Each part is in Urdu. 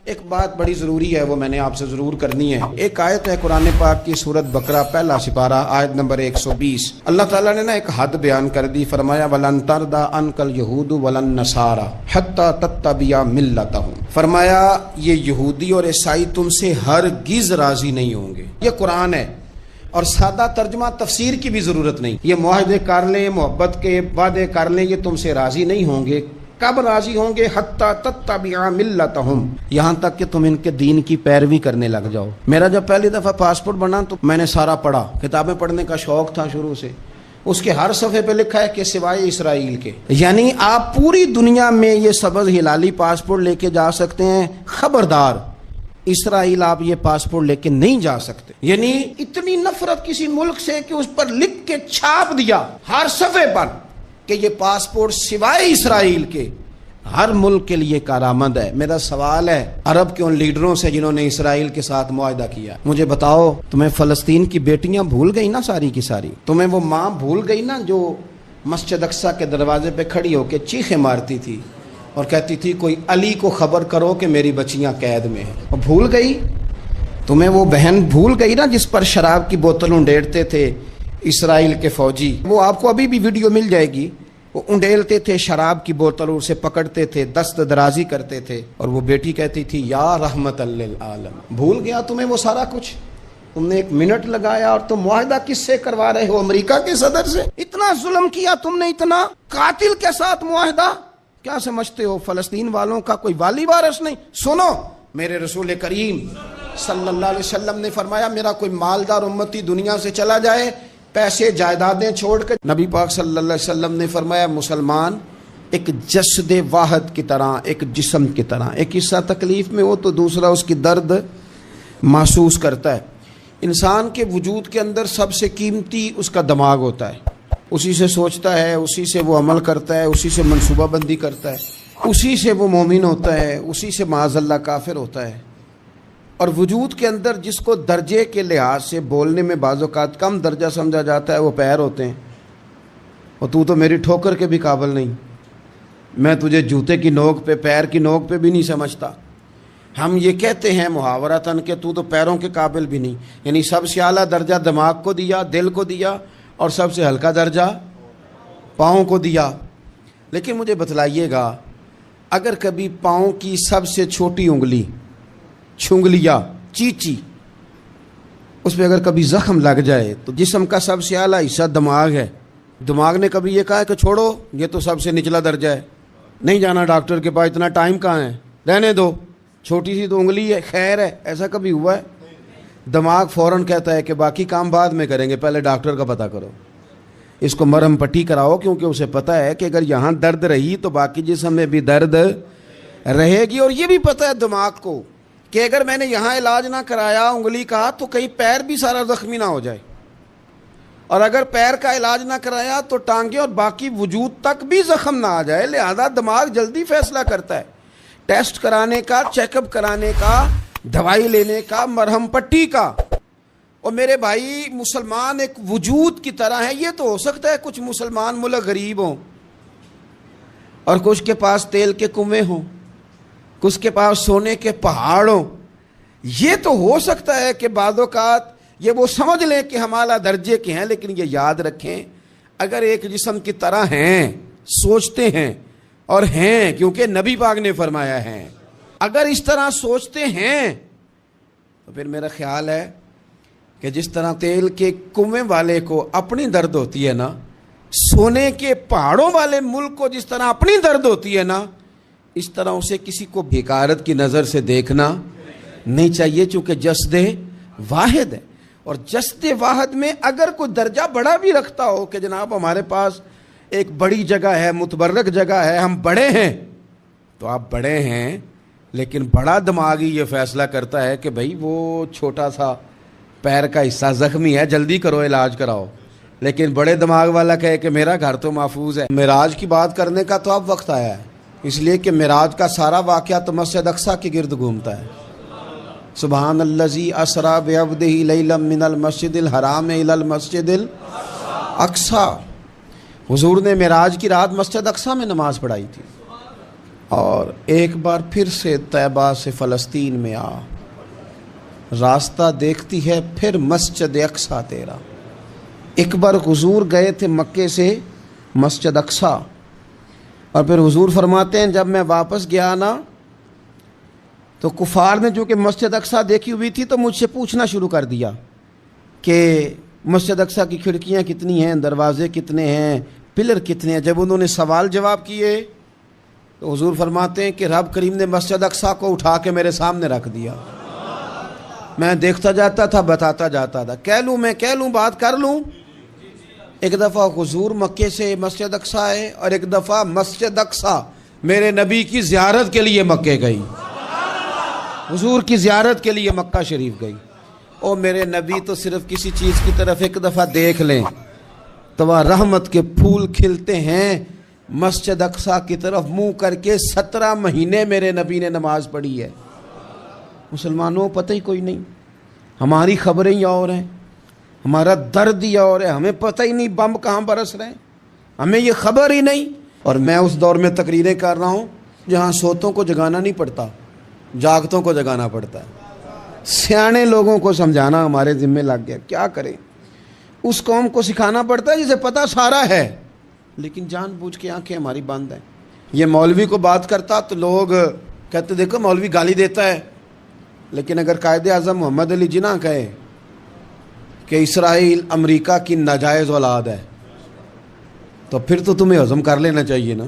ایک بات بڑی ضروری ہے، وہ میں نے آپ سے ضرور کرنی ہے۔ ایک آیت ہے قرآن پاک کی سورت بقرہ پہلا سپارہ آیت نمبر 120۔ اللہ تعالیٰ نے ایک حد بیان کر دی، فرمایا وَلَن تَرْضَىٰ عَنْكَ الْيَهُودُ وَلَا النَّصَارَىٰ حَتَّىٰ تَتَّبِعَ مِلَّتَهُمْ۔ فرمایا یہ یہودی اور عیسائی تم سے ہرگز راضی نہیں ہوں گے۔ یہ قرآن ہے اور سادہ ترجمہ تفسیر کی بھی ضرورت نہیں۔ یہ معاہدے کر لیں، محبت کے وعدے کر لیں، یہ تم سے راضی نہیں ہوں گے۔ کب راضی ہوں گے؟ حتی تتبع ملتہم، یہاں تک کہ تم ان کے دین کی پیروی کرنے لگ جاؤ۔ میرا جب پہلی دفعہ پاسپورٹ بنا تو میں نے سارا پڑھا، کتابیں پڑھنے کا شوق تھا شروع سے۔ اس کے ہر صفحے پہ لکھا ہے کہ سوائے اسرائیل کے، یعنی آپ پوری دنیا میں یہ سبز ہلالی پاسپورٹ لے کے جا سکتے ہیں، خبردار اسرائیل آپ یہ پاسپورٹ لے کے نہیں جا سکتے۔ یعنی اتنی نفرت کسی ملک سے کہ اس پر لکھ کے چھاپ دیا ہر صفحے پر کہ یہ پاسپورٹ سوائے اسرائیل کے ہر ملک کے لیے کارآمد ہے۔ میرا سوال ہے عرب کے ان لیڈروں سے جنہوں نے اسرائیل کے ساتھ معاہدہ کیا، مجھے بتاؤ تمہیں فلسطین کی بیٹیاں بھول گئی نا ساری کی ساری؟ تمہیں وہ ماں بھول گئی نا جو مسجد اقصیٰ کے دروازے پہ کھڑی ہو کے چیخیں مارتی تھی اور کہتی تھی کوئی علی کو خبر کرو کہ میری بچیاں قید میں ہیں؟ اور بھول گئی؟ تمہیں وہ بہن بھول گئی نا جس پر شراب کی بوتل انڈیڑتے تھے اسرائیل کے فوجی؟ وہ آپ کو ابھی بھی ویڈیو مل جائے گی۔ وہ انڈیلتے تھے شراب کی بوتل، اسے پکڑتے تھے، دست درازی کرتے تھے، اور وہ بیٹی کہتی تھی یا رحمت للعالم۔ بھول گیا تمہیں وہ سارا کچھ؟ تم نے 1 منٹ لگایا اور تم معاہدہ کس سے کروا رہے ہو؟ امریکہ کے صدر سے؟ اتنا ظلم کیا تم نے، اتنا قاتل کے ساتھ معاہدہ؟ کیا سمجھتے ہو فلسطین والوں کا کوئی والی وارث نہیں؟ سنو، میرے رسول کریم صلی اللہ علیہ وسلم نے فرمایا میرا کوئی مالدار امتی دنیا سے چلا جائے پیسے جائیدادیں چھوڑ کر، نبی پاک صلی اللہ علیہ وسلم نے فرمایا مسلمان ایک جسد واحد کی طرح، ایک جسم کی طرح، ایک حصہ تکلیف میں ہو تو دوسرا اس کی درد محسوس کرتا ہے۔ انسان کے وجود کے اندر سب سے قیمتی اس کا دماغ ہوتا ہے، اسی سے سوچتا ہے، اسی سے وہ عمل کرتا ہے، اسی سے منصوبہ بندی کرتا ہے، اسی سے وہ مومن ہوتا ہے، اسی سے معاذ اللہ کافر ہوتا ہے۔ اور وجود کے اندر جس کو درجے کے لحاظ سے بولنے میں بعض اوقات کم درجہ سمجھا جاتا ہے وہ پیر ہوتے ہیں۔ اور تو میری ٹھوکر کے بھی قابل نہیں، میں تجھے جوتے کی نوک پہ، پیر کی نوک پہ بھی نہیں سمجھتا۔ ہم یہ کہتے ہیں محاورتاً کہ تو پیروں کے قابل بھی نہیں، یعنی سب سے اعلیٰ درجہ دماغ کو دیا، دل کو دیا، اور سب سے ہلکا درجہ پاؤں کو دیا۔ لیکن مجھے بتلائیے گا اگر کبھی پاؤں کی سب سے چھوٹی انگلی چھنگلیا چیچی اس پہ اگر کبھی زخم لگ جائے تو جسم کا سب سے اعلیٰ حصہ دماغ ہے، دماغ نے کبھی یہ کہا ہے کہ چھوڑو یہ تو سب سے نچلا درجہ ہے، نہیں جانا ڈاکٹر کے پاس، اتنا ٹائم کہاں ہے، رہنے دو، چھوٹی سی تو انگلی ہے، خیر ہے؟ ایسا کبھی ہوا ہے؟ دماغ فوراً کہتا ہے کہ باقی کام بعد میں کریں گے، پہلے ڈاکٹر کا پتہ کرو، اس کو مرہم پٹی کراؤ، کیونکہ اسے پتہ ہے کہ اگر یہاں درد رہی تو باقی جسم میں بھی درد رہے گی۔ اور یہ بھی پتہ ہے دماغ کو کہ اگر میں نے یہاں علاج نہ کرایا انگلی کا تو کہیں پیر بھی سارا زخمی نہ ہو جائے، اور اگر پیر کا علاج نہ کرایا تو ٹانگیں اور باقی وجود تک بھی زخم نہ آ جائے۔ لہذا دماغ جلدی فیصلہ کرتا ہے، ٹیسٹ کرانے کا، چیک اپ کرانے کا، دوائی لینے کا، مرہم پٹی کا۔ اور میرے بھائی مسلمان ایک وجود کی طرح ہے۔ یہ تو ہو سکتا ہے کچھ مسلمان ملک غریب ہوں اور کچھ کے پاس تیل کے کنویں ہوں، کچھ کے پاس سونے کے پہاڑ ہوں، یہ تو ہو سکتا ہے کہ بعض اوقات یہ وہ سمجھ لیں کہ ہم اعلیٰ درجے کے ہیں، لیکن یہ یاد رکھیں اگر ایک جسم کی طرح ہیں، سوچتے ہیں اور ہیں، کیونکہ نبی پاک نے فرمایا ہے، اگر اس طرح سوچتے ہیں تو پھر میرا خیال ہے کہ جس طرح تیل کے کنویں والے کو اپنی درد ہوتی ہے نا، سونے کے پہاڑوں والے ملک کو جس طرح اپنی درد ہوتی ہے نا، اس طرح اسے کسی کو بھیکارت کی نظر سے دیکھنا نہیں چاہیے، چونکہ جسد واحد ہے۔ اور جسد واحد میں اگر کوئی درجہ بڑا بھی رکھتا ہو کہ جناب ہمارے پاس ایک بڑی جگہ ہے، متبرک جگہ ہے، ہم بڑے ہیں، تو آپ بڑے ہیں، لیکن بڑا دماغ ہی یہ فیصلہ کرتا ہے کہ بھائی وہ چھوٹا سا پیر کا حصہ زخمی ہے، جلدی کرو، علاج کراؤ۔ لیکن بڑے دماغ والا کہے کہ میرا گھر تو محفوظ ہے۔ معراج کی بات کرنے کا تو اب وقت آیا ہے، اس لیے کہ معراج کا سارا واقعہ تو مسجد اقصیٰ کے گرد گھومتا ہے۔ سبحان الذی اسریٰ بعبدہ لیلا من المسجد الحرام الی المسجد الاقصیٰ۔ حضور نے معراج کی رات مسجد اقصیٰ میں نماز پڑھائی تھی۔ اور ایک بار پھر سے طیبہ سے فلسطین میں آ، راستہ دیکھتی ہے پھر مسجد اقصیٰ تیرا۔ ایک بار حضور گئے تھے مکے سے مسجد اقصیٰ، اور پھر حضور فرماتے ہیں جب میں واپس گیا نا تو کفار نے جو کہ مسجد اقصیٰ دیکھی ہوئی تھی تو مجھ سے پوچھنا شروع کر دیا کہ مسجد اقصیٰ کی کھڑکیاں کتنی ہیں، دروازے کتنے ہیں، پلر کتنے ہیں۔ جب انہوں نے سوال جواب کیے تو حضور فرماتے ہیں کہ رب کریم نے مسجد اقصیٰ کو اٹھا کے میرے سامنے رکھ دیا۔ میں دیکھتا جاتا تھا، بتاتا جاتا تھا، کہہ لوں بات کر لوں۔ ایک دفعہ حضور مکے سے مسجد اقصیٰ آئے اور ایک دفعہ مسجد اقصیٰ میرے نبی کی زیارت کے لیے مکے گئی، حضور کی زیارت کے لیے مکہ شریف گئی۔ او میرے نبی تو صرف کسی چیز کی طرف ایک دفعہ دیکھ لیں تو وہ رحمت کے پھول کھلتے ہیں۔ مسجد اقصیٰ کی طرف منہ کر کے 17 مہینے میرے نبی نے نماز پڑھی ہے۔ مسلمانوں پتہ ہی کوئی نہیں، ہماری خبریں ہی اور ہیں، ہمارا درد ہی اور ہے، ہمیں پتہ ہی نہیں بم کہاں برس رہے ہیں، ہمیں یہ خبر ہی نہیں۔ اور میں اس دور میں تقریریں کر رہا ہوں جہاں سوتوں کو جگانا نہیں پڑتا، جاگتوں کو جگانا پڑتا ہے۔ سیانے لوگوں کو سمجھانا ہمارے ذمہ لگ گیا، کیا کریں؟ اس قوم کو سکھانا پڑتا ہے جسے پتہ سارا ہے، لیکن جان بوجھ کے آنکھیں ہماری بند ہیں۔ یہ مولوی کو بات کرتا تو لوگ کہتے دیکھو مولوی گالی دیتا ہے، لیکن اگر قائد اعظم محمد علی جناح کہے کہ اسرائیل امریکہ کی ناجائز اولاد ہے تو پھر تو تمہیں ہضم کر لینا چاہیے نا،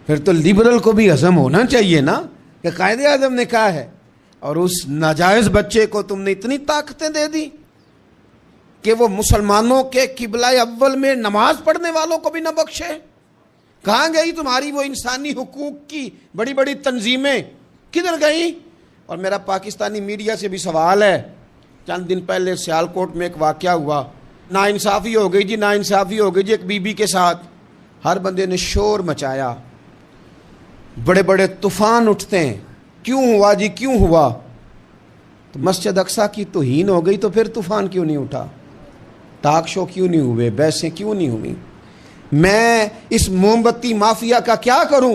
پھر تو لبرل کو بھی ہضم ہونا چاہیے نا کہ قائد اعظم نے کہا ہے، اور اس ناجائز بچے کو تم نے اتنی طاقتیں دے دی کہ وہ مسلمانوں کے قبلہ اول میں نماز پڑھنے والوں کو بھی نہ بخشے۔ کہاں گئی تمہاری وہ انسانی حقوق کی بڑی بڑی تنظیمیں، کدھر گئیں؟ اور میرا پاکستانی میڈیا سے بھی سوال ہے، چند دن پہلے سیالکوٹ میں ایک واقعہ ہوا، ناانصافی ہو گئی جی، ناانصافی ہو گئی جی ایک بی بی کے ساتھ۔ ہر بندے نے شور مچایا، بڑے بڑے طوفان اٹھتے ہیں، کیوں ہوا جی کیوں ہوا؟ تو مسجد اقصیٰ کی توہین ہو گئی تو پھر طوفان کیوں نہیں اٹھا؟ ٹاک شو کیوں نہیں ہوئے؟ بحثیں کیوں نہیں ہوئی؟ میں اس موم بتی مافیا کا کیا کروں؟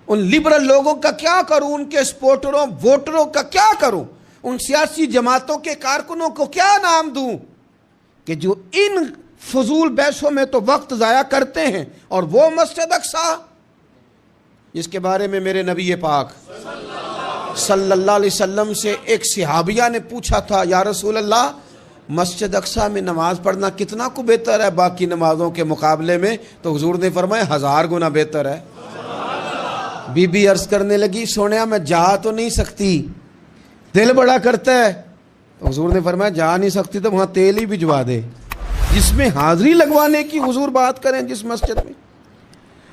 ان لبرل لوگوں کا کیا کروں؟ ان کے سپورٹروں ووٹروں کا کیا کروں؟ ان سیاسی جماعتوں کے کارکنوں کو کیا نام دوں کہ جو ان فضول بحثوں میں تو وقت ضائع کرتے ہیں، اور وہ مسجد اقصیٰ جس کے بارے میں میرے نبی پاک صلی اللہ علیہ وسلم سے ایک صحابیہ نے پوچھا تھا، یا رسول اللہ مسجد اقصیٰ میں نماز پڑھنا کتنا کو بہتر ہے باقی نمازوں کے مقابلے میں؟ تو حضور نے فرمایا 1000 گنا بہتر ہے۔ بی بی عرض کرنے لگی سونیا میں جا تو نہیں سکتی، دل بڑا کرتا ہے۔ تو حضور نے فرمایا جا نہیں سکتی تو وہاں تیل ہی بھجوا دے، جس میں حاضری لگوانے کی حضور بات کریں جس مسجد میں۔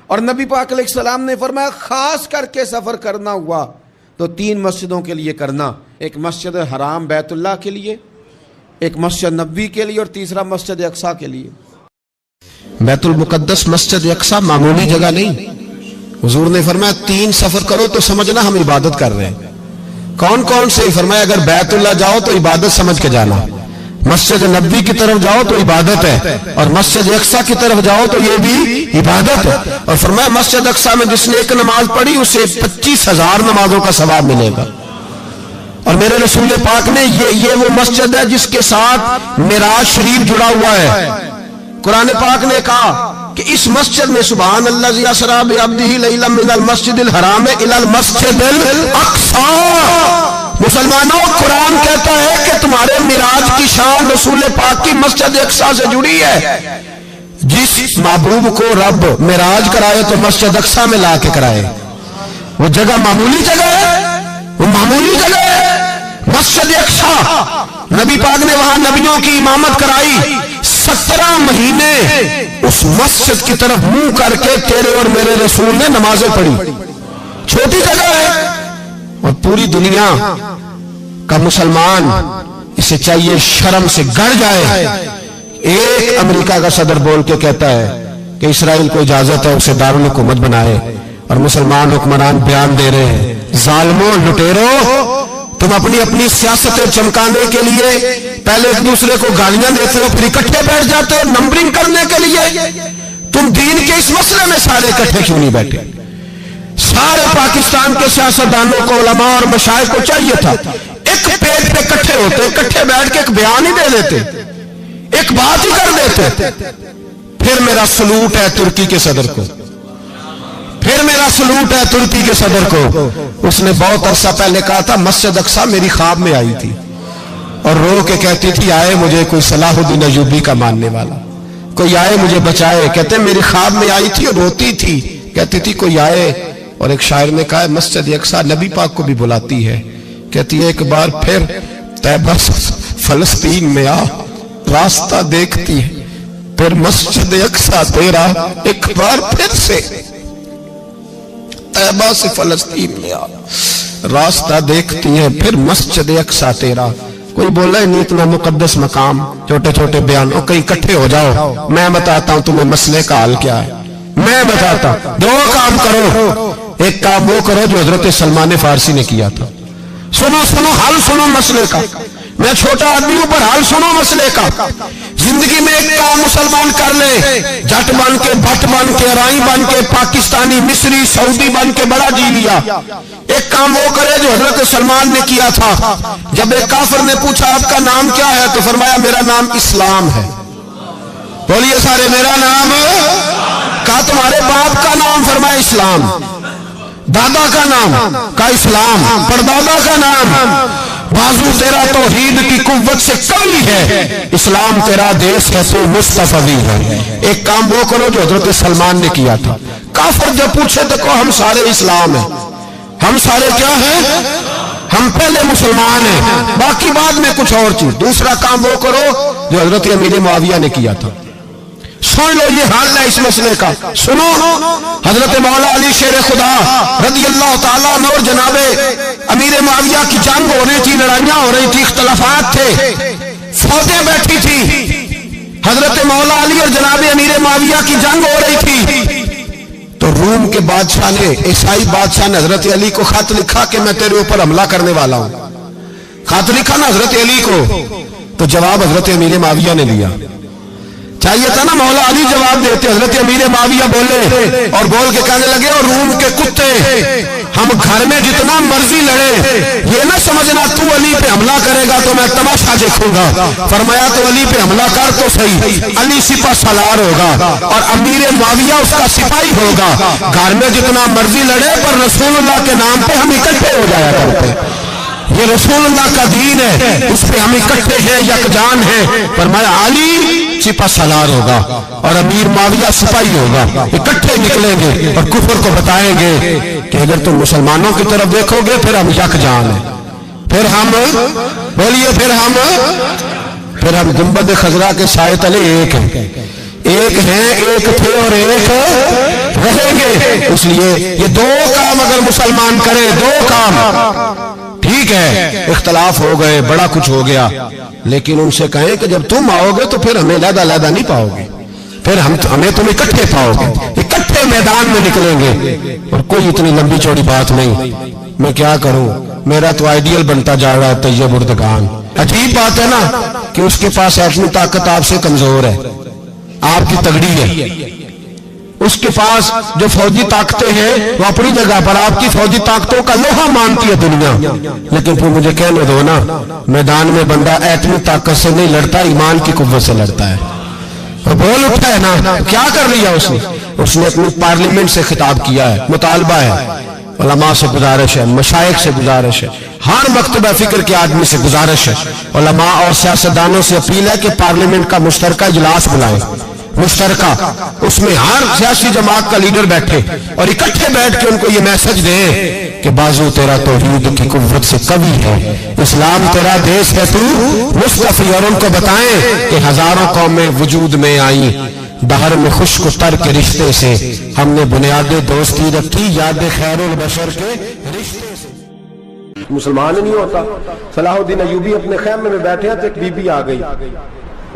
اور نبی پاک علیہ السلام نے فرمایا خاص کر کے سفر کرنا ہوا تو 3 مسجدوں کے لیے کرنا، ایک مسجد حرام بیت اللہ کے لیے، ایک مسجد نبوی کے لیے، اور تیسرا مسجد اقصیٰ کے لیے۔ بیت المقدس مسجد اقصیٰ معمولی جگہ نہیں، حضور نے فرمایا 3 سفر کرو تو سمجھنا ہم عبادت کر رہے ہیں۔ کون کون سے؟ فرمایا اگر بیت اللہ جاؤ تو عبادت سمجھ کے جانا، مسجد نبوی کی طرف جاؤ تو عبادت ہے، اور مسجد اقصیٰ کی طرف جاؤ تو یہ بھی عبادت ہے۔ اور فرمایا مسجد اقصیٰ میں جس نے ایک نماز پڑھی اسے 25,000 نمازوں کا ثواب ملے گا۔ اور میرے رسول پاک نے یہ وہ مسجد ہے جس کے ساتھ معراج شریف جڑا ہوا ہے۔ قرآن پاک نے کہا کہ اس مسجد میں سبحان الذی اسری بعبدہ لیلا من المسجد الحرام الی المسجد الاقصی۔ مسلمانوں قرآن کہتا ہے کہ تمہارے معراج کی شان رسول پاک کی مسجد اقصیٰ سے جڑی ہے۔ جس محبوب کو رب معراج کرائے تو مسجد اقصیٰ میں لا کے کرائے۔ وہ جگہ معمولی جگہ ہے، وہ معمولی جگہ ہے مسجد اقصیٰ۔ نبی پاک نے وہاں نبیوں کی امامت کرائی، 17 مہینے اس مسجد کی طرف منہ کر کے تیرے اور میرے رسول نے نمازیں پڑھی۔ چھوٹی جگہ ہے، اور پوری دنیا کا مسلمان اسے چاہیے شرم سے گڑ جائے۔ ایک امریکہ کا صدر بول کے کہتا ہے کہ اسرائیل کو اجازت ہے اسے دارالحکومت بنائے، اور مسلمان حکمران بیان دے رہے ہیں ظالموں لٹیروں تم اپنی سیاستیں چمکانے کے لیے پہلے ایک دوسرے کو گالیاں دیتے ہو، پھر اکٹھے بیٹھ جاتے ہو نمبرنگ کرنے کے لیے۔ تم دین کے اس مسئلے میں سارے اکٹھے کیوں نہیں بیٹھے؟ سارے پاکستان کے سیاستدانوں کو، علماء اور مشائخ کو چاہیے تھا ایک پیج پہ اکٹھے ہوتے، اکٹھے بیٹھ کے ایک بیان ہی دے دیتے، ایک بات ہی کر دیتے۔ پھر میرا سلوٹ ہے ترکی کے صدر کو، پھر میرا سلوٹ ہے ترکی کے صدر کو۔ اس نے بہت عرصہ پہلے کہا تھا مسجد اقصی میری خواب میں آئی تھی اور رو کے کہتی تھی آئے مجھے کوئی صلاح الدین ایوبی کا ماننے والا، کوئی آئے مجھے بچائے۔ کہتے میری خواب میں آئی تھی اور روتی تھی، کہتی تھی کوئی آئے۔ اور ایک شاعر نے کہا مسجد اقصی نبی پاک کو بھی بلاتی ہے، کہتی ہے ایک بار پھر طیبہ فلسطین میں آ، راستہ دیکھتی ہے پھر مسجد اقصی تیرا، ایک بار پھر سے طیبہ سے فلسطین میں آ، راستہ دیکھتی ہے پھر مسجد اقصی تیرا۔ کوئی بولا ہے نہیں اتنا مقدس مقام، چھوٹے چھوٹے بیان، اور کہیں اکٹھے ہو جاؤ، میں بتاتا ہوں تمہیں مسئلے کا حل کیا ہے، میں بتاتا ہوں۔ دو کام کرو، ایک کام وہ کرو جو حضرت سلمان فارسی نے کیا تھا، سنو حل سنو مسئلے کا، میں چھوٹا آدمی ہوں پر حل سنو مسئلے کا۔ زندگی میں ایک کام مسلمان کر لے، جٹ بن کے، بھٹ بن کے، رائی بن کے، پاکستانی، مصری، سعودی بن کے بڑا جی لیا۔ ایک کام وہ کرے جو حضرت سلمان نے کیا تھا۔ جب ایک کافر نے پوچھا آپ کا نام کیا ہے تو فرمایا میرا نام اسلام ہے۔ بولیے سارے میرا نام، کہا تمہارے باپ کا نام، فرمایا اسلام۔ دادا کا نام، کہا اسلام۔ پردادا کا نام، بازو تیرا توحید کی قوت سے کمی ہے، اسلام تیرا دیس ہے تو مصطفی ہے۔ ایک کام وہ کرو جو حضرت سلمان نے کیا تھا۔ کافر جب پوچھے تو کہو ہم سارے اسلام ہیں، ہم سارے کیا ہیں، ہم پہلے مسلمان ہیں، باقی بعد میں کچھ اور چیز۔ دوسرا کام وہ کرو جو حضرت امیر معاویہ نے کیا تھا۔ سن لو یہ حال ہے اس مسئلے کا، سنو۔ حضرت مولا علی شیر خدا رضی اللہ تعالیٰ عنہ اور جناب امیر معاویہ کی جنگ ہو رہی تھی، لڑائیاں ہو رہی تھی، اختلافات تھے، فوجیں بیٹھی تھی، حضرت مولا علی اور جناب امیر معاویہ کی جنگ ہو رہی تھی۔ تو روم کے بادشاہ نے، عیسائی بادشاہ نے حضرت علی کو خط لکھا کہ میں تیرے اوپر حملہ کرنے والا ہوں۔ خط لکھا نا حضرت علی کو، تو جواب حضرت امیر معاویہ نے لیا۔ چاہیے تھا نا مولا علی جواب دیتے، حضرت امیر معاویہ بولے اور بول کے کہنے لگے اور روم کے کتے، ہم گھر میں جتنا مرضی لڑے، یہ نہ سمجھنا تو علی پہ حملہ کرے گا تو میں تماشا دیکھوں گا۔ فرمایا تو علی پہ حملہ کر تو صحیح، علی سپہ سالار ہوگا اور امیر معاویہ اس کا سپاہی ہوگا۔ گھر میں جتنا مرضی لڑے پر رسول اللہ کے نام پہ ہم اکٹھے ہو جایا کرتے، یہ رسول اللہ کا دین ہے، اس پہ ہم اکٹھے ہیں، یکجان ہیں۔ فرمایا علی سپہ سالار ہوگا اور امیر معاویہ سپاہی ہوگا، اکٹھے نکلیں گے اور کفر کو بتائیں گے کہ اگر تم مسلمانوں کی طرف دیکھو گے پھر ہم یکجان ہیں، پھر ہم بولیے پھر ہم گنبد خضرا کے سائے تلے ایک ہیں، ایک ہیں، ایک تھے اور ایک رہیں گے۔ اس لیے یہ دو کام اگر مسلمان کرے، دو کام، ٹھیک ہے اختلاف ہو گئے، بڑا کچھ ہو گیا، لیکن ان سے کہیں کہ جب تم آؤ گے تو پھر ہمیں علیحدہ نہیں پاؤ گے، پھر ہمیں تم اکٹھے پاؤ گے، اکٹھے میدان میں نکلیں گے۔ اور کوئی اتنی لمبی چوڑی بات نہیں، میں کیا کروں، میرا تو آئیڈیل بنتا جا رہا ہے طیب اردگان۔ عجیب بات ہے نا کہ اس کے پاس ایٹمی طاقت آپ سے کمزور ہے، آپ کی تگڑی ہے، اس کے پاس جو فوجی طاقتیں ہیں وہ اپنی جگہ پر، آپ کی فوجی طاقتوں کا لوہا مانتی ہے دنیا، لیکن پھر مجھے کہنے دو نا، میدان میں بندہ ایٹمی طاقت سے نہیں لڑتا، ایمان کی قوت سے لڑتا ہے۔ اور بول اٹھا ہے نا، کیا کر لیا اس نے اپنی پارلیمنٹ سے خطاب کیا ہے، مطالبہ ہے، علماء سے گزارش ہے، مشائخ سے گزارش ہے، ہر مکتبہ فکر کے آدمی سے گزارش ہے، علماء اور سیاستدانوں سے اپیل ہے کہ پارلیمنٹ کا مشترکہ اجلاس بلائیں، مشترکہ، اس میں ہر سیاسی جماعت کا لیڈر بیٹھے اور اکٹھے بیٹھ کے ان کو یہ میسج دیں کہ بازو تیرا توحید کی قوت سے قوی ہے، اسلام تیرا دیس ہے تو مصطفی، اور ان کو بتائیں کہ ہزاروں قومیں وجود میں آئیں، دہر میں خشک تر کے رشتے سے ہم نے بنیاد دوستی رکھی، یاد خیر البشر کے رشتے سے۔ مسلمان نہیں ہوتا۔ صلاح الدین ایوبی اپنے خیمے میں بیٹھے ہیں تو ایک بی بی آ گئی،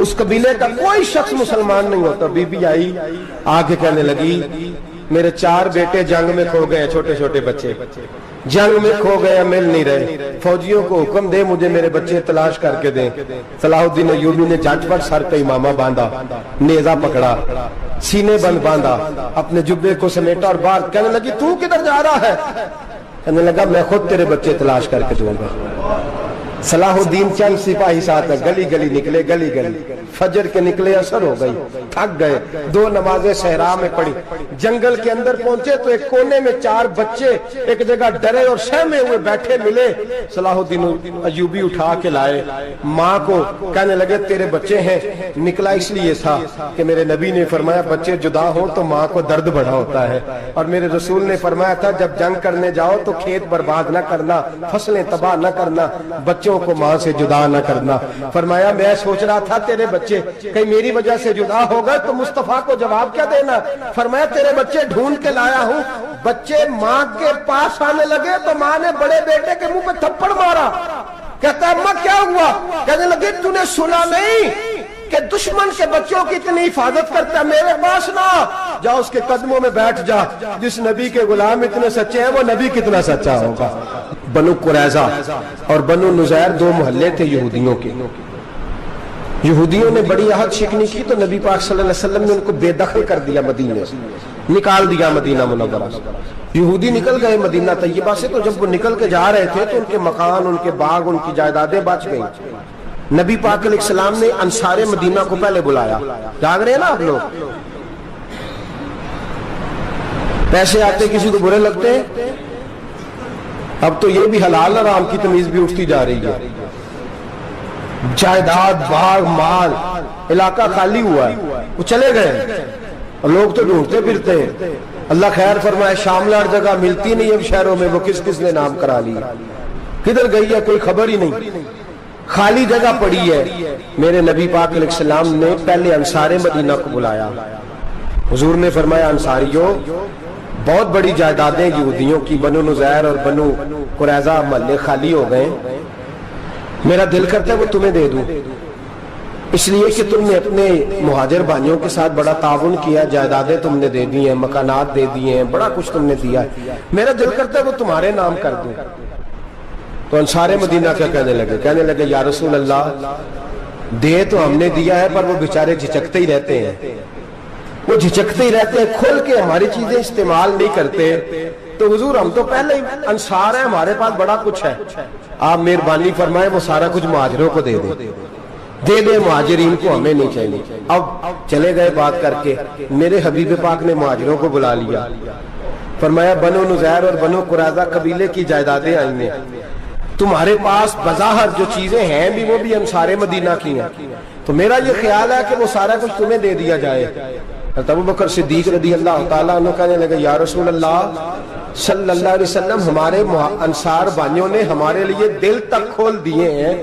اس قبیلے کا کوئی شخص مسلمان نہیں ہوتا، بی بی آئی، آگے کہنے لگی میرے 4 بیٹے جنگ میں کھو گئے، چھوٹے چھوٹے بچے، جنگ میں کھو گیا مل نہیں رہے، فوجیوں کو حکم دے مجھے میرے بچے تلاش کر کے دیں۔ صلاح الدین ایوبی نے جھٹ پٹ سر پہ امامہ باندھا، نیزہ پکڑا، سینے بند باندھا، اپنے جبے کو سمیٹا اور باہر کہنے لگی تو کدھر جا رہا ہے؟ کہنے لگا میں خود تیرے بچے تلاش کر کے دوں گا۔ صلاح الدین چند سپاہی ساتھ گلی گلی نکلے، گلی گلی فجر کے نکلے، اثر ہو گئی، تھک گئے، 2 نمازیں صحرا میں پڑھی، جنگل کے اندر پہنچے تو ایک کونے میں 4 بچے ایک جگہ ڈرے اور سہمے ہوئے بیٹھے ملے۔ صلاح الدین ایوبی اٹھا کے لائے، ماں کو کہنے لگے تیرے بچے ہیں۔ نکلا اس لیے تھا کہ میرے نبی نے فرمایا بچے جدا ہوں تو ماں کو درد بڑا ہوتا ہے، اور میرے رسول نے فرمایا تھا جب جنگ کرنے جاؤ تو کھیت برباد نہ کرنا، فصلیں تباہ نہ کرنا، بچوں کو ماں سے جدا نہ کرنا۔ فرمایا میں سوچ رہا تھا تیرے بچے کہیں میری وجہ سے جدا ہو گئے تو مصطفیٰ کو جواب کیا دینا۔ فرمایا تیرے بچے ڈھونڈ کے لایا ہوں۔ بچے ماں کے پاس آنے لگے تو ماں نے بڑے بیٹے کے منہ پہ تھپڑ مارا۔ کہتا اماں کیا ہوا؟ کہنے لگے تو نے سنا نہیں کہ دشمن کے بچوں کی اتنی حفاظت کرتا ہے، میرے پاس نہ جا، اس کے قدموں میں بیٹھ جا۔ جس نبی کے غلام اتنے سچے ہیں وہ نبی کتنا سچا ہوگا۔ بنو قریظہ اور بنو نذیر 2 محلے تھے یہودیوں کے۔ یہودیوں نے بڑی عہد شکنی کی تو نبی پاک صلی اللہ علیہ وسلم نے ان کو بے دخل کر دیا، مدینے سے نکال دیا، مدینہ منورہ سے۔ یہودی نکل گئے مدینہ طیبہ سے، تو جب وہ نکل کے جا رہے تھے تو ان کے مکان، ان کے باغ، ان کی جائیدادیں بچ گئیں۔ نبی پاک علیہ السلام نے انصار مدینہ کو پہلے بلایا۔ جاگ رہے ہیں نا آپ لوگ؟ پیسے آتے کسی کو برے لگتے ہیں؟ اب تو یہ بھی حلال حرام کی تمیز بھی اٹھتی جا رہی ہے۔ جائیداد، باغ، مال، علاقہ خالی ہوا ہے، وہ چلے گئے اور لوگ تو ڈھونڈتے پھرتے ہیں۔ اللہ خیر فرمائے، شاملہ ہر جگہ ملتی نہیں اب شہروں میں، وہ کس کس نے نام کرا لی، کدھر گئی ہے کوئی خبر ہی نہیں، خالی جگہ پڑی ہے۔ میرے نبی پاک علیہ السلام نے پہلے انصار مدینہ کو بلایا۔ حضور نے فرمایا انصاریوں، بہت بڑی جائیدادیں یہودیوں کی، بنو نذیر اور بنو قریظہ محلے خالی ہو گئے، میرا دل کرتا ہے وہ تمہیں دے دوں، اس لیے کہ تم نے اپنے مہاجر بھائیوں کے ساتھ بڑا تعاون کیا، جائیدادیں تم نے دے دی ہیں، مکانات دے دیے ہیں، بڑا کچھ تم نے دیا ہے، میرا دل کرتا ہے وہ تمہارے نام کر دوں۔ تو انصار مدینہ کیا کہنے لگے یا رسول اللہ، دے تو ہم نے دیا ہے پر وہ بیچارے جھچکتے ہی رہتے ہیں، وہ جھچکتے ہی رہتے ہیں، کھل کے ہماری چیزیں استعمال نہیں کرتے۔ تو حضور ہم تو پہلے ہی انصار ہیں، ہمارے پاس بڑا کچھ ہے، آپ مہربانی فرمائیں وہ سارا کچھ مہاجروں کو دے دے، مہاجرین کو ہمیں نہیں چاہیے۔ اب چلے گئے بات کر کے، میرے حبیب پاک نے مہاجروں کو بلا لیا، فرمایا بنو نذیر اور بنو قریظہ قبیلے کی جائیدادیں آئی ہیں، تمہارے پاس بظاہر جو چیزیں ہیں بھی وہ بھی انصار مدینہ کی ہیں، تو میرا یہ خیال ہے کہ وہ سارا کچھ تمہیں دے دیا جائے۔ ابو بکر صدیق رضی اللہ تعالیٰ عنہ کہنے لگے یا رسول اللہ صلی اللہ علیہ وسلم، ہمارے انصار بھائیوں نے ہمارے لیے دل تک کھول دیے ہیں،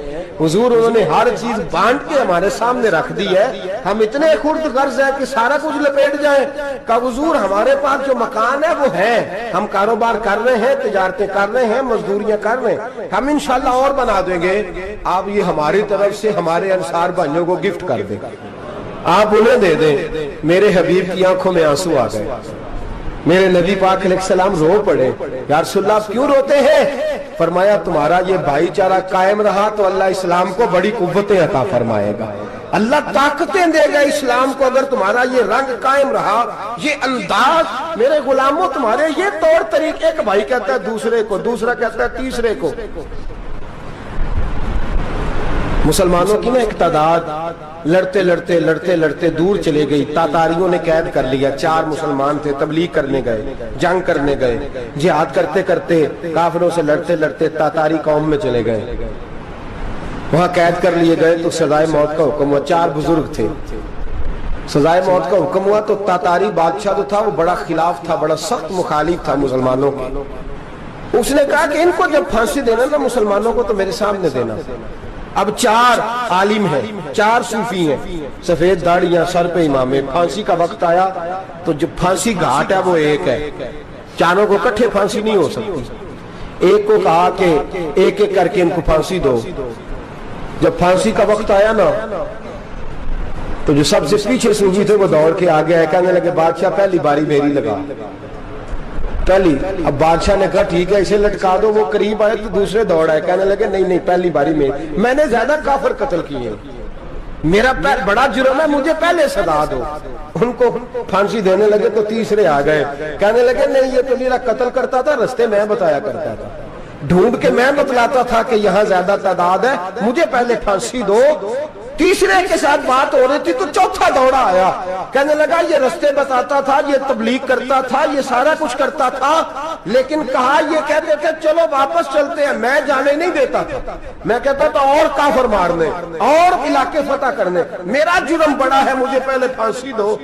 حضور انہوں نے ہر چیز بانٹ کے ہمارے سامنے رکھ دی ہے، ہم اتنے خرد غرض ہیں کہ سارا کچھ لپیٹ جائیں۔ کہ حضور ہمارے پاس جو مکان ہے وہ ہے، ہم کاروبار کر رہے ہیں، تجارتیں کر رہے ہیں، مزدوریاں کر رہے ہیں، ہم انشاءاللہ اور بنا دیں گے، آپ یہ ہماری طرف سے ہمارے انصار بھائیوں کو گفٹ کر دیں، آپ انہیں دے دیں۔ میرے حبیب کی آنکھوں میں آنسو آ گئے، میرے نبی پاک علیہ السلام رو پڑے، یا رسول اللہ آپ کیوں روتے ہیں؟ فرمایا تمہارا یہ بھائی چارہ قائم رہا تو اللہ اسلام کو بڑی قوتیں عطا فرمائے گا، اللہ طاقتیں دے گا اسلام کو، اگر تمہارا یہ رنگ قائم رہا، یہ انداز، میرے غلاموں تمہارے یہ طور طریقے، ایک بھائی کہتا ہے دوسرے کو، دوسرا کہتا ہے تیسرے کو۔ مسلمانوں کی نا ایک تعداد لڑتے لڑتے لڑتے لڑتے دور چلے گئی، تاتاریوں نے قید کر لیا، 4 مسلمان تھے، تبلیغ کرنے گئے، جنگ کرنے گئے، جہاد کرتے کرتے کافروں سے لڑتے لڑتے تاتاری قوم میں چلے گئے، وہاں قید کر لیے گئے تو سزائے موت کا حکم ہوا، 4 بزرگ تھے، سزائے موت کا حکم ہوا تو تاتاری بادشاہ جو تھا وہ بڑا خلاف تھا، بڑا سخت مخالف تھا مسلمانوں کے، اس نے کہا کہ ان کو جب پھانسی دینا نا مسلمانوں کو تو میرے سامنے دینا۔ اب 4 عالم ہیں، 4 صوفی ہیں، سفید داڑیاں، سر پہ امامے، پھانسی کا وقت آیا تو جو پھانسی گھاٹ ہے وہ ایک ہے، چاروں کو کٹھے پھانسی نہیں ہو سکتی، ایک کو کہا کہ ایک ایک کر کے ان کو پھانسی دو۔ جب پھانسی کا وقت آیا نا تو جو سب سے پیچھے صوفی تھے وہ دوڑ کے آگے آئے، کہنے لگے بادشاہ پہلی باری میری لگا، پہلی. اب بادشاہ نے کہا ٹھیک ہے اسے لٹکا دو. وہ قریب آئے تو دوسرے دوڑ آئے, کہنے لگے نہیں نہیں پہلی باری میں نے زیادہ کافر قتل کیے, میرا بڑا جرم ہے, مجھے پہلے سزا دو. ان کو پھانسی دینے لگے تو تیسرے آ گئے, کہنے لگے نہیں یہ تو میرا قتل کرتا تھا, رستے میں بتایا کرتا تھا, ڈھونڈ کے میں بتلاتا تھا کہ یہاں زیادہ تعداد ہے, مجھے پہلے پھانسی دو. تیسرے کے ساتھ بات ہو رہی تھی تو چوتھا دوڑا آیا, کہنے لگا یہ رستے بتاتا تھا, یہ تبلیغ کرتا تھا, یہ سارا کچھ کرتا تھا, لیکن کہا یہ کہتے تھے چلو واپس چلتے ہیں, میں جانے نہیں دیتا تھا, میں کہتا تھا اور کافر مارنے اور علاقے فتح کرنے, میرا جرم بڑا ہے, مجھے پہلے پھانسی دو.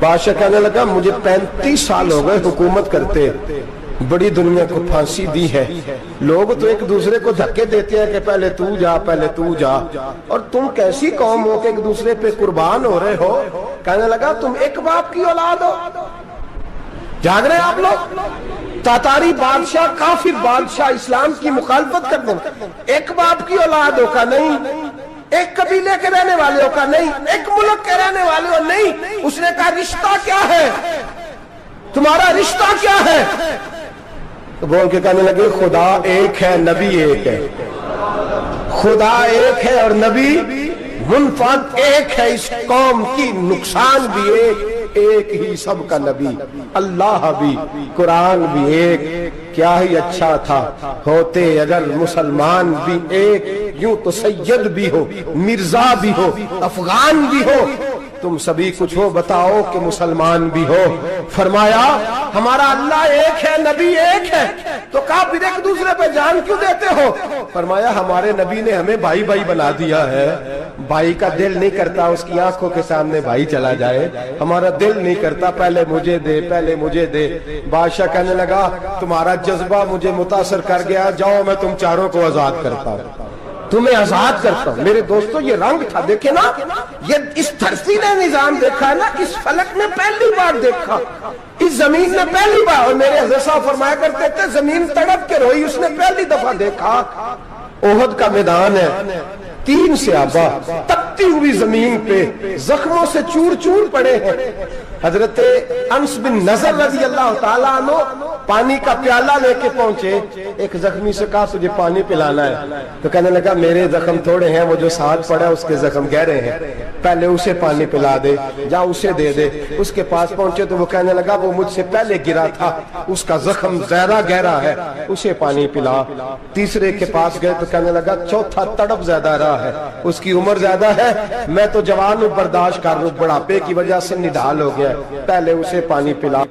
بادشاہ کہنے لگا مجھے 35 سال ہو گئے حکومت کرتے, بڑی دنیا کو پھانسی دی ہے, لوگ تو ایک دوسرے کو دھکے دیتے ہیں کہ پہلے تو جا پہلے تو جا, اور تم کیسی قوم ہو کہ ایک دوسرے پہ قربان ہو رہے ہو. کہنے لگا تم ایک باپ کی اولاد ہو. جاگ رہے آپ لوگ, تاتاری بادشاہ کافر بادشاہ اسلام کی مخالفت کرتے ہیں, ایک باپ کی اولاد ہو کا نہیں, ایک قبیلے کے رہنے والے ہو کا نہیں, ایک ملک کے رہنے والے ہو نہیں. اس نے کہا رشتہ کیا ہے تمہارا, رشتہ کیا ہے؟ تو بول کے کہنے لگے خدا ایک ہے نبی ایک ہے, خدا ایک ہے اور نبی منفرد ایک ہے, اس قوم کی نقصان بھی ایک ہی سب کا نبی, اللہ بھی قرآن بھی ایک. کیا ہی اچھا تھا ہوتے اگر مسلمان بھی ایک, یوں تو سید بھی ہو مرزا بھی ہو افغان بھی ہو, تم سبھی کچھ ہو بتاؤ کہ مسلمان بھی ہو. فرمایا ہمارا اللہ ایک ہے نبی ایک ہے, تو کہا پھر ایک دوسرے پہ جان کیوں دیتے ہو؟ فرمایا ہمارے نبی نے ہمیں بھائی بھائی بنا دیا ہے, بھائی کا دل نہیں کرتا اس کی آنکھوں کے سامنے بھائی چلا جائے, ہمارا دل نہیں کرتا پہلے مجھے دے پہلے مجھے دے. بادشاہ کہنے لگا تمہارا جذبہ مجھے متاثر کر گیا, جاؤ میں تم چاروں کو آزاد کرتا ہوں, تمہیں آزاد کرتا ہوں. میرے دوستو یہ رنگ تھا, دیکھیں نا, یہ اس دھرتی نے نظام دیکھا ہے نا, اس فلک نے پہلی بار دیکھا, اس زمین نے پہلی بار, اور میرے حضرت صاحب فرمایا کرتے تھے زمین تڑپ کے روئی, اس نے پہلی دفعہ دیکھا. احد کا میدان ہے, 3 صحابہ تپتی ہوئی زمین پہ زخموں سے چور چور پڑے ہیں. حضرت انس بن نضر رضی اللہ تعالیٰ عنہ پانی کا پیالہ لے کے پہنچے, ایک زخمی سے کہا تجھے پانی پلانا ہے, تو کہنے لگا میرے زخم تھوڑے ہیں, وہ جو ساتھ پڑا اس کے زخم گہرے ہیں, پہلے اسے پانی پلا دے, جا اسے دے دے. اس کے پاس پہنچے تو وہ کہنے لگا وہ مجھ سے پہلے گرا تھا, اس کا زخم زیادہ گہرا ہے, اسے پانی پلا. تیسرے کے پاس گئے تو کہنے لگا چوتھا تڑپ زیادہ رہا ہے, اس کی عمر زیادہ ہے, میں تو جوان ہوں برداشت کر لوں, بڑھاپے کی وجہ سے نڈھال ہو گیا, پہلے اسے پانی پلا.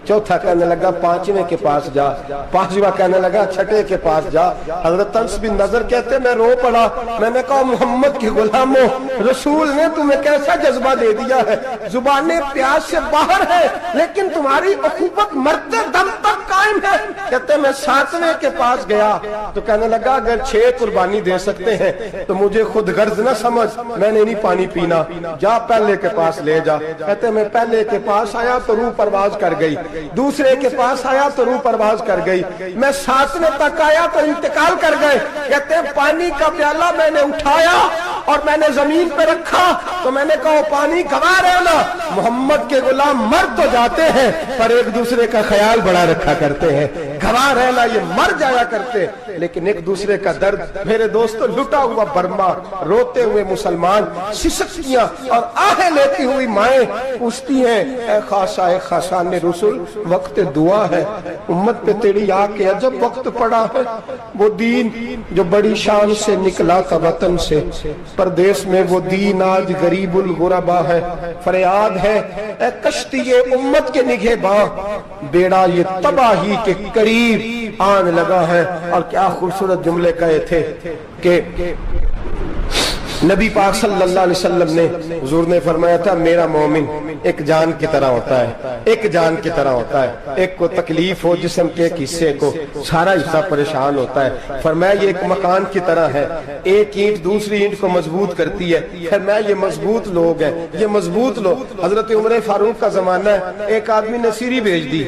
چوتھا کہنے لگا 5ویں کے پاس جا, 5واں کہنے لگا 6ٹھے کے پاس جا. حضرت انس بن نضر کہتے میں رو پڑا, میں نے کہا محمد کے غلاموں, رسول نے تمہیں کیسا جذبہ دے دیا ہے, زبانیں پیاس سے باہر ہے لیکن تمہاری اخوت مرتے دم تک قائم ہے. کہتے میں 7ویں کے پاس گیا تو کہنے لگا اگر 6 قربانی دے سکتے ہیں تو مجھے خود غرض نہ سمجھ, میں نے نہیں پانی پینا, جا پہلے کے پاس لے جا. کہتے میں پہلے کے پاس آیا تو روح پرواز کر گئی, دوسرے کے پاس آیا تو روح پرواز کر گئی, میں 7ویں تک آیا تو انتقال کر گئے. کہتے ہیں پانی کا پیالہ میں نے اٹھایا اور میں نے زمین پہ رکھا تو میں نے کہا پانی گوا رہنا, محمد کے غلام مر تو جاتے ہیں پر ایک دوسرے کا خیال بڑا رکھا کرتے ہیں, گوا رہنا یہ مر جایا کرتے لیکن ایک دوسرے کا درد. میرے دوستو لٹا ہوا برما, روتے ہوئے مسلمان, سسکیاں اور آہیں لیتی ہوئی مائیں پوچھتی ہیں اے خاصا اے خاصان رسول, وقت دعا ہے, امت پہ تیری آ کے عجب وقت پڑا ہے. وہ دین جو بڑی شان سے نکلا تھا وطن سے, پردیس میں وہ دین آج غریب الغربا ہے. فریاد ہے اے کشتی امت کے نگہباں, بیڑا یہ تباہی کے قریب آن لگا ہے. اور کیا خوبصورت جملے کہے تھے کہ نبی پاک صلی اللہ علیہ وسلم نے, حضور نے فرمایا تھا میرا مومن ایک جان کی طرح ہوتا ہے, ایک جان کی طرح ہوتا ہے. ایک کو تکلیف ہو جسم کے ایک حصے کو, سارا حصہ پریشان ہوتا ہے. فرمایا یہ ایک مکان کی طرح ہے, ایک اینٹ دوسری اینٹ کو مضبوط کرتی ہے. فرمایا یہ مضبوط لوگ ہیں, یہ مضبوط لوگ. حضرت عمر فاروق کا زمانہ ہے, ایک آدمی نے سیری بھیج دی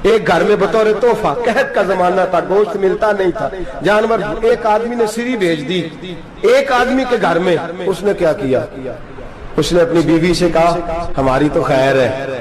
ایک گھر میں بطور تحفہ, قحط کا زمانہ تھا, گوشت ملتا نہیں تھا, جانور. ایک آدمی نے سیری بھیج دی ایک آدمی کے گھر میں. اس نے کیا کیا, اس نے اپنی بیوی سے کہا ہماری تو خیر ہے,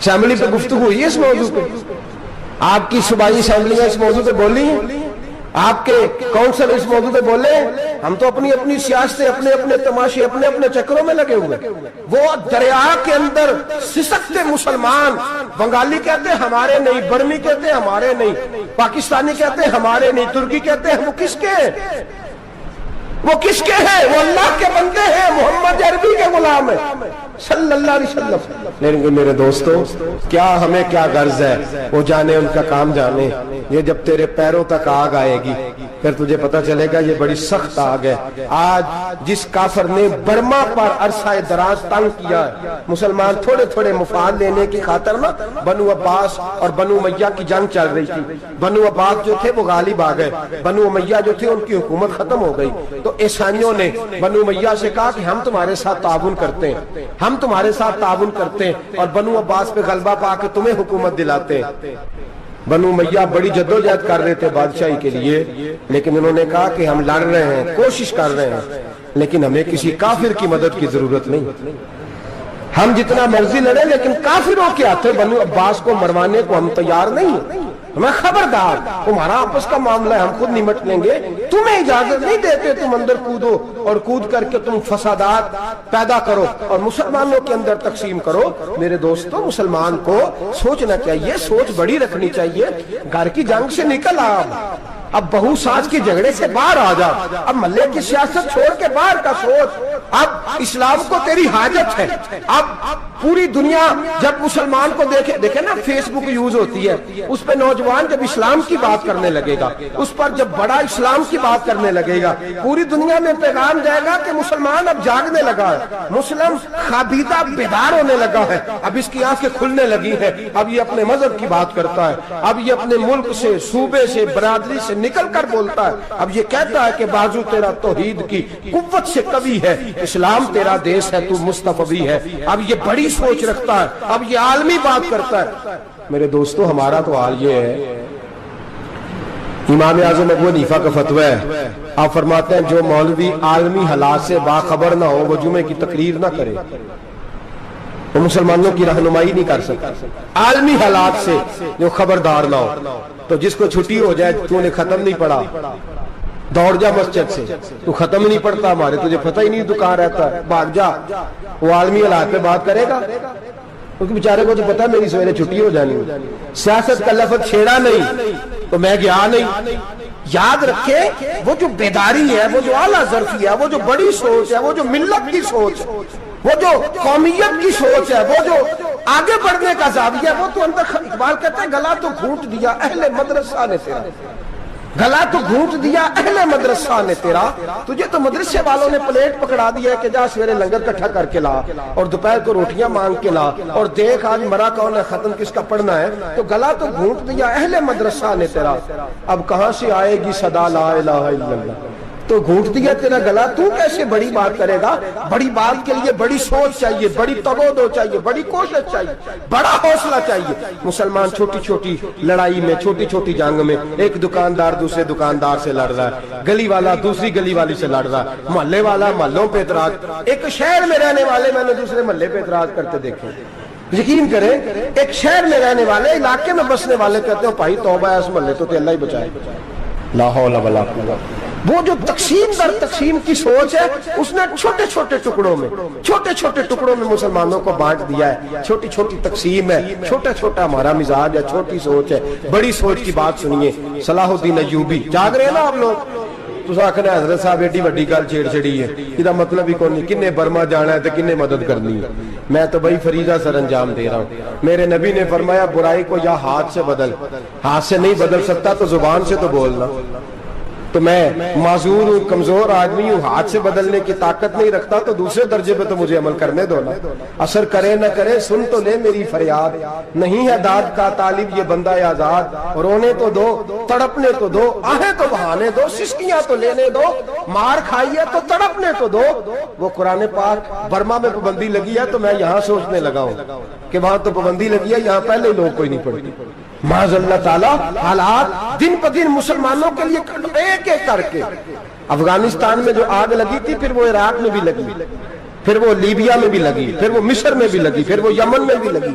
اسمبلی پہ گفتگو ہوئی ہے اس موضوع پہ؟ آپ کی صوبائی اسمبلیاں اس موضوع پہ بولی ہیں؟ آپ کے کونسل اس موضوع پہ بولے؟ ہم تو اپنی اپنی سیاستیں، اپنے اپنے تماشے، اپنے اپنے چکروں میں لگے ہوئے۔ وہ دریا کے اندر سسکتے مسلمان، بنگالی کہتے ہیں ہمارے نہیں، برمی کہتے ہیں ہمارے نہیں، پاکستانی کہتے ہیں ہمارے نہیں، ترکی کہتے ہیں وہ کس کے ہیں؟ وہ کس کے ہیں؟ وہ اللہ کے بندے ہیں، محمد عربی کے غلام ہیں صلی اللہ علیہ وسلم۔ لیکن میرے دوستو، کیا ہمیں کیا غرض ہے؟ وہ جانے، ان کا کام جانے۔ یہ جب تیرے پیروں تک آگ آئے گی پھر تجھے پتہ چلے گا یہ بڑی سخت آگ ہے۔ آج جس کافر نے برما پر عرصہ دراز تنگ کیا ہے، مسلمان تھوڑے تھوڑے مفاد لینے کی خاطر نا، بنو عباس اور بنو امیہ کی جنگ چل رہی تھی، بنو عباس جو تھے وہ غالب آ گئے، بنو امیہ جو تھے ان کی حکومت ختم ہو گئی، تو عیسائیوں نے بنو امیہ سے کہا کہ ہم تمہارے ساتھ تعاون کرتے ہیں، ہم تمہارے ساتھ تعاون کرتے ہیں اور بنو عباس پہ غلبہ پا کے تمہیں حکومت دلاتے ہیں۔ بنو امیہ بڑی جدوجہد کر رہے تھے بادشاہی کے لیے، لیکن انہوں نے کہا کہ ہم لڑ رہے ہیں، کوشش کر رہے ہیں، لیکن ہمیں کسی کافر کی مدد کی ضرورت نہیں، ہم جتنا مرضی لڑیں لیکن کافروں کے ہاتھوں بنو عباس کو مروانے کو ہم تیار نہیں ہیں۔ میں خبردار، تمہارا آپس کا معاملہ ہے، ہم خود نمٹ لیں گے، تمہیں اجازت نہیں دیتے تم اندر کودو اور کود کر کے تم فسادات پیدا کرو اور مسلمانوں کے اندر تقسیم کرو۔ میرے دوستو، مسلمان کو سوچنا چاہیے، سوچ بڑی رکھنی چاہیے۔ گھر کی جنگ سے نکل آ، اب بہو ساس کے جھگڑے سے باہر آ جا، اب محلے کی سیاست چھوڑ کے باہر کا سوچ، اب اسلام کو تیری حاجت ہے۔ اب پوری دنیا جب مسلمان کو دیکھے نا، فیس بک یوز ہوتی ہے، اس پہ نوجوان جب اسلام کی بات کرنے لگے گا، اس پر جب بڑا اسلام کی بات کرنے لگے گا، پوری دنیا میں پیغام جائے گا کہ مسلمان اب جاگنے لگا ہے، مسلم خوابیدہ بیدار ہونے لگا ہے، اب اس کی آنکھیں کھلنے لگی ہیں، اب یہ اپنے مذہب کی بات کرتا ہے، اب یہ اپنے ملک سے، صوبے سے، برادری سے نکل کر بولتا ہے، اب یہ کہتا ہے کہ بازو تیرا توحید کی قوت سے قوی ہے، اسلام تیرا دیس ہے، تو مصطفی ہے، اب یہ بڑی سوچ رکھتا ہے، اب یہ عالمی بات کرتا ہے۔ میرے دوستو، ہمارا تو حال یہ ہے، امام اعظم ابو حنیفہ کا فتویٰ ہے، آپ فرماتے ہیں جو مولوی عالمی حالات سے باخبر نہ ہو وہ جمعے کی تقریر نہ کرے، وہ مسلمانوں کی رہنمائی نہیں کر سکتا۔ عالمی حالات سے جو خبردار نہ ہو، تو جس کو چھٹی ہو جائے، تو نے ختم نہیں پڑھا، دوڑ جا مسجد سے، تو ختم نہیں پڑھتا، ہمارے تجھے پتہ ہی نہیں تو کہاں رہتا ہے، بھاگ جا۔ وہ عالمی حالات پہ بات کرے گا، کیونکہ بیچارے کو تو پتا ہے میری سویرے چھٹی ہو جانی، سیاست کا لفظ چھیڑا نہیں تو میں گیا نہیں۔ یاد رکھے، وہ جو بیداری ہے، وہ جو اعلیٰ ظرفی ہے، وہ جو بڑی سوچ ہے، وہ جو ملت کی سوچ ہے، وہ جو قومیت کی سوچ ہے، وہ جو آگے بڑھنے کا زاویہ ہے، وہ تو اندر، اقبال کہتے ہیں گلا تو گھونٹ دیا اہل مدرسہ نے تیرا، گلا تو گھونٹ دیا اہل مدرسہ نے تیرا، تجھے تو مدرسے والوں نے پلیٹ پکڑا دیا ہے کہ جا سویرے لنگر کٹھا کر کے لا اور دوپہر کو روٹیاں مانگ کے لا اور دیکھ آج مرا کون ہے، ختم کس کا پڑھنا ہے، تو گلا تو گھونٹ دیا اہل مدرسہ نے تیرا، اب کہاں سے آئے گی صدا لا الہ الا اللہ، تو گھونٹ دیا تیرا گلا، تو کیسے بڑی بات کرے گا؟ بڑی بات کے لیے بڑی سوچ چاہیے، بڑی تگودو چاہیے، بڑی کوشش چاہیے، بڑا حوصلہ چاہیے۔ مسلمان چھوٹی چھوٹی لڑائی میں، چھوٹی چھوٹی جنگ میں، ایک دکاندار دوسرے دکاندار سے لڑ رہا ہے، گلی والا دوسری گلی والی سے لڑ رہا ہے، محلے والا محلوں پہ اعتراض، ایک شہر میں رہنے والے میں نے دوسرے محلے پہ اعتراض کرتے دیکھے۔ یقین کریں، ایک شہر میں رہنے والے، علاقے میں بسنے والے کہتے ہیں بھائی توبہ ہے اس محلے تو اللہ ہی بچائے، لا حول ولا قوت۔ وہ جو تقسیم در تقسیم کی سوچ ہے، اس نے چھوٹے چھوٹے ٹکڑوں میں مسلمانوں کو بانٹ دیا ہے، چھوٹی چھوٹی تقسیم ہے، چھوٹا چھوٹا ہمارا مزاج ہے، چھوٹی سوچ ہے۔ بڑی سوچ کی بات سنیے، صلاح الدین ایوبی، جاگ رہے ہیں نا آپ لوگ؟ تو آخر حضرت صاحب ایڈی وڈی گل چھیڑ چھڑی ہے، یہ مطلب ہی کون نہیں، کنے برما جانا ہے تو کنے مدد کرنی ہے، میں تو بھائی فریضہ سر انجام دے رہا ہوں۔ میرے نبی نے فرمایا برائی کو یا ہاتھ سے بدل، ہاتھ سے نہیں بدل سکتا تو زبان سے تو بولنا، تو میں معذور ہوں، کمزور آدمی ہوں، ہاتھ سے بدلنے کی طاقت نہیں رکھتا، تو دوسرے درجے پہ تو مجھے عمل کرنے دو نا، اثر کرے نہ کرے سن تو لے میری فریاد، نہیں ہے داد کا طالب یہ بندہ آزاد، رونے تو دو، تڑپنے تو دو، آہیں تو بہانے دو، سسکیاں تو لینے دو، مار کھائیے تو تڑپنے تو دو۔ وہ قرآن پاک برما میں پابندی لگی ہے تو میں یہاں سوچنے لگا ہوں کہ وہاں تو پابندی لگی ہے، یہاں پہلے لوگ کوئی نہیں پڑھتی۔ معاذ اللہ تعالیٰ حالات دن پہ دن مسلمانوں کے لیے ایک ایک کر کے، افغانستان میں جو آگ لگی تھی پھر وہ عراق میں بھی لگی، پھر وہ لیبیا میں بھی لگی، پھر وہ مصر میں بھی لگی، پھر وہ یمن میں بھی لگی،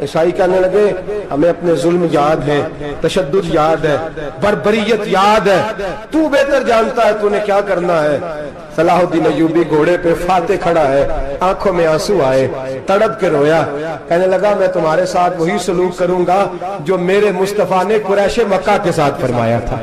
عیسائی کہنے لگے ہمیں اپنے ظلم یاد ہے، تشدد یاد ہے، بربریت یاد ہے، تو بہتر جانتا ہے تو نے کیا کرنا ہے۔ صلاح الدین ایوبی گھوڑے پہ فاتح کھڑا ہے، آنکھوں میں آنسو آئے، تڑپ کے رویا، کہنے لگا میں تمہارے ساتھ وہی سلوک کروں گا جو میرے مصطفیٰ نے قریش مکہ کے ساتھ فرمایا تھا،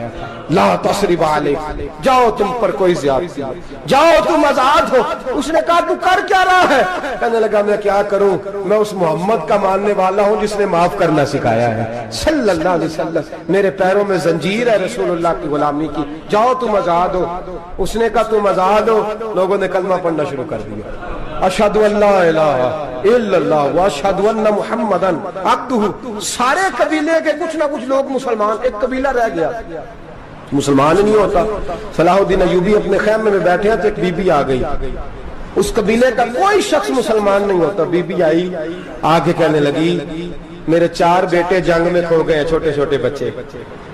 لا تصریب علیک، جاؤ تم پر کوئی زیادتی نہیں، جاؤ تم آزاد ہو۔ اس نے کہا تو کر کیا رہا ہے؟ کہنے لگا میں کیا کروں، میں اس محمد کا ماننے والا ہوں جس نے معاف کرنا سکھایا ہے صلی اللہ علیہ وسلم، میرے پیروں میں زنجیر ہے رسول اللہ کی غلامی کی، جاؤ تم آزاد ہو۔ اس نے کہا تم آزاد ہو، لوگوں نے کلمہ پڑھنا شروع کر دیا، اشہد ان لا الہ الا اللہ واشہد ان محمدن عبدہ۔ سارے قبیلے کے کچھ نہ کچھ لوگ مسلمان، ایک قبیلہ رہ گیا مسلمان نہیں ہوتا۔ صلاح الدین ایوبی اپنے خیمے میں بیٹھے ہیں تو ایک بی بی آ گئی، اس قبیلے کا کوئی شخص مسلمان نہیں ہوتا۔ بی بی آئی، آگے کہنے لگی میرے 4 بیٹے جنگ میں کھو گئے، چھوٹے چھوٹے بچے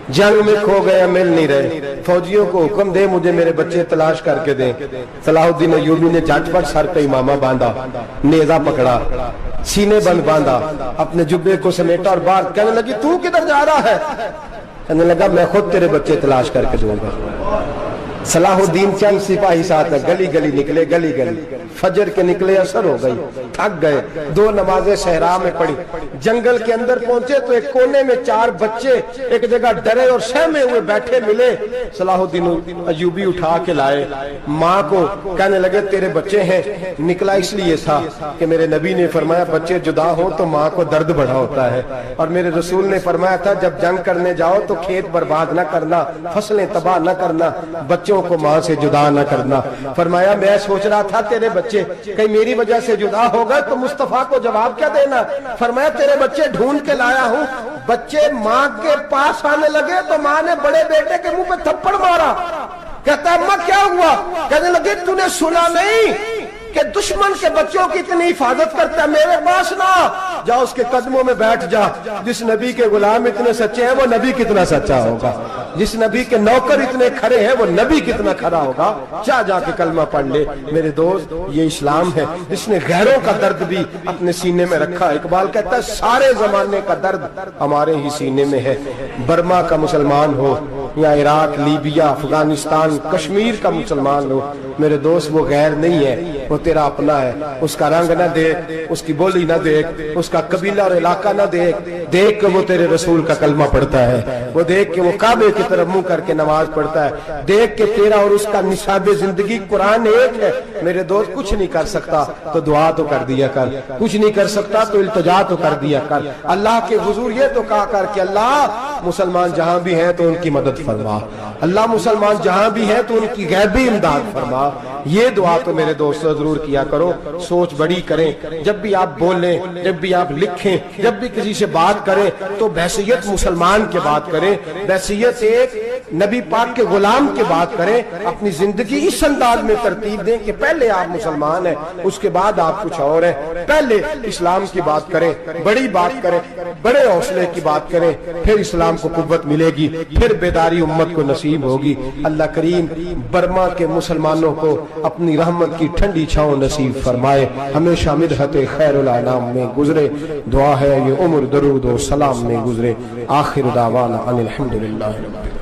جنگ میں کھو گئے، مل نہیں رہے، فوجیوں کو حکم دے مجھے میرے بچے تلاش کر کے دیں۔ صلاح الدین ایوبی نے جھٹ پٹ سر پہ امامہ باندھا، نیزہ پکڑا، سینے بند باندھا، اپنے جبے کو سمیٹا اور باہر کہنے لگی تو کدھر جا رہا ہے؟ کہنے لگا میں خود تیرے بچے تلاش کر کے دوں گا۔ صلاح الدین چند سپاہی ساتھ گلی گلی نکلے، گلی گلی فجر کے نکلے، اثر ہو گئی، تھک گئے، 2 نمازیں صحرا میں پڑھی، جنگل کے اندر پہنچے تو ایک کونے میں 4 بچے ایک جگہ ڈرے اور سہمے ہوئے بیٹھے ملے۔ صلاح الدین ایوبی اٹھا کے لائے، ماں کو کہنے لگے تیرے بچے ہیں۔ نکلا اس لیے تھا کہ میرے نبی نے فرمایا بچے جدا ہوں تو ماں کو درد بڑا ہوتا ہے، اور میرے رسول نے فرمایا تھا جب جنگ کرنے جاؤ تو کھیت برباد نہ کرنا، فصلیں تباہ نہ کرنا، بچوں کو ماں سے جدا نہ کرنا۔ فرمایا میں سوچ رہا تھا تیرے بچے کہیں میری وجہ سے جدا ہو گئے تو مصطفیٰ کو جواب کیا دینا۔ فرمایا تیرے بچے ڈھونڈ کے لایا ہوں۔ بچے ماں کے پاس آنے لگے تو ماں نے بڑے بیٹے کے منہ پہ تھپڑ مارا، کہتا اماں کیا ہوا؟ کہنے لگے تو نے سنا نہیں کہ دشمن کے بچوں کی اتنی حفاظت کرتا ہے، میرے پاس نہ جا، اس کے قدموں میں بیٹھ جا۔ جس نبی کے غلام اتنے سچے ہیں وہ نبی کتنا سچا ہوگا، جس نبی کے نوکر اتنے کھڑے ہیں وہ نبی کتنا کھڑا ہوگا، جا کے کلمہ پڑھ لے۔ میرے دوست یہ اسلام ہے جس نے غیروں کا درد بھی اپنے سینے میں رکھا۔ اقبال کہتا ہے سارے زمانے کا درد ہمارے ہی سینے میں ہے، برما کا مسلمان ہو یا عراق، لیبیا، افغانستان، کشمیر کا مسلمان ہو، میرے دوست وہ غیر نہیں ہے، وہ تیرا اپنا ہے۔ اس کا رنگ نہ دیکھ، اس کی بولی نہ دیکھ، اس کا قبیلہ اور علاقہ نہ دیکھ، دیکھ کہ وہ تیرے رسول کا کلمہ پڑھتا ہے، وہ دیکھ کہ وہ کعبے کی طرف منہ کر کے نماز پڑھتا ہے، دیکھ کہ تیرا اور اس کا نصاب زندگی قرآن ایک ہے۔ میرے دوست کچھ نہیں کر سکتا تو دعا تو کر دیا کر، کچھ نہیں کر سکتا تو التجا تو کر دیا کر، اللہ کے حضور یہ تو کہا کر کہ اللہ مسلمان جہاں بھی ہیں تو ان کی مدد فرما، اللہ مسلمان جہاں بھی ہیں تو ان کی غیبی امداد فرما۔ یہ دعا تو میرے دوستوں ضرور کیا کرو، سوچ بڑی کریں، جب بھی آپ بولیں، جب بھی آپ لکھیں، جب بھی کسی سے بات کریں تو بحیثیت مسلمان کے بات کریں، بحیثیت ایک نبی پاک کے غلام کے بات کریں، اپنی زندگی اس انداز میں ترتیب دیں کہ پہلے آپ مسلمان ہیں، اس کے بعد آپ کچھ اور ہیں، پہلے اسلام کی بات کریں، بڑی بات کریں، بڑے حوصلے کی بات کریں، پھر اسلام کو قوت ملے گی، پھر بیداری امت کو نصیب ہوگی۔ اللہ کریم برما کے مسلمانوں کو اپنی رحمت کی ٹھنڈی چھاؤں نصیب فرمائے، ہمیشہ مدحت خیر الانام میں گزرے، دعا ہے یہ عمر درود و سلام میں گزرے۔ آخر دعوانا ان الحمدللہ رب العالمین۔